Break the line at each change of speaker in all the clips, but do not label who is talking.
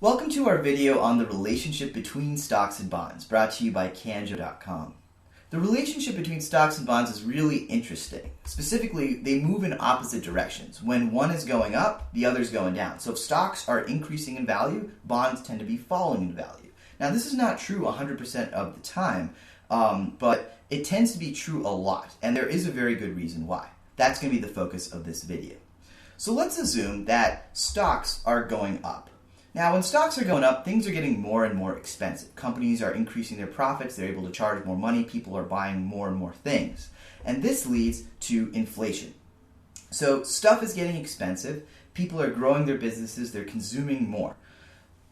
Welcome to our video on the relationship between stocks and bonds, brought to you by Canjo.com. The relationship between stocks and bonds is really interesting. Specifically, they move in opposite directions. When one is going up, the other is going down. So if stocks are increasing in value, bonds tend to be falling in value. Now, this is not true 100% of the time, but it tends to be true a lot, and there is a very good reason why. That's going to be the focus of this video. So let's assume that stocks are going up. Now, when stocks are going up, things are getting more and more expensive. Companies are increasing their profits, they're able to charge more money, people are buying more and more things. And this leads to inflation. So stuff is getting expensive, people are growing their businesses, they're consuming more.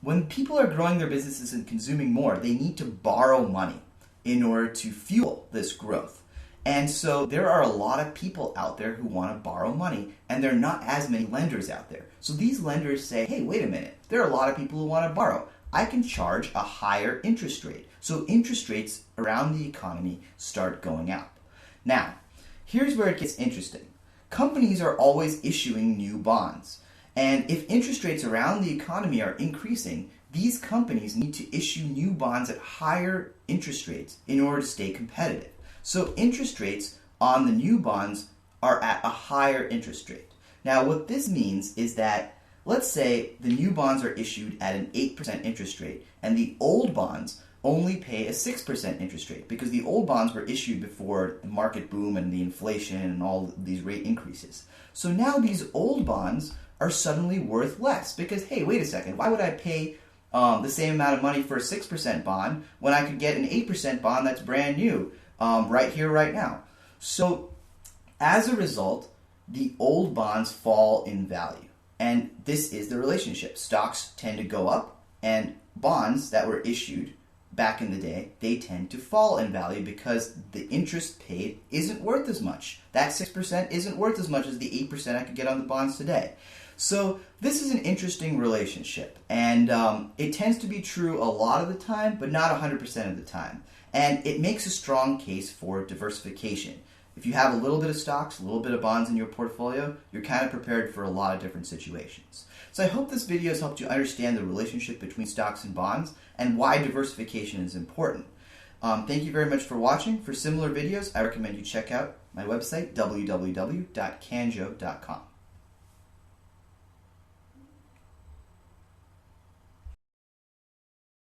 When people are growing their businesses and consuming more, they need to borrow money in order to fuel this growth. And so there are a lot of people out there who want to borrow money, and there are not as many lenders out there. So these lenders say, hey, wait a minute, there are a lot of people who want to borrow. I can charge a higher interest rate. So interest rates around the economy start going up. Now, here's where it gets interesting. Companies are always issuing new bonds. And if interest rates around the economy are increasing, these companies need to issue new bonds at higher interest rates in order to stay competitive. So interest rates on the new bonds are at a higher interest rate. Now what this means is that, let's say the new bonds are issued at an 8% interest rate and the old bonds only pay a 6% interest rate because the old bonds were issued before the market boom and the inflation and all these rate increases. So now these old bonds are suddenly worth less because, hey, wait a second, why would I pay the same amount of money for a 6% bond when I could get an 8% bond that's brand new? Right here, right now. So as a result, the old bonds fall in value. And this is the relationship. Stocks tend to go up, and bonds that were issued back in the day, they tend to fall in value because the interest paid isn't worth as much. That 6% isn't worth as much as the 8% I could get on the bonds today. So this is an interesting relationship, and it tends to be true a lot of the time, but not 100% of the time. And it makes a strong case for diversification. If you have a little bit of stocks, a little bit of bonds in your portfolio, you're kind of prepared for a lot of different situations. So I hope this video has helped you understand the relationship between stocks and bonds and why diversification is important. Thank you very much for watching. For similar videos, I recommend you check out my website, www.canjo.com.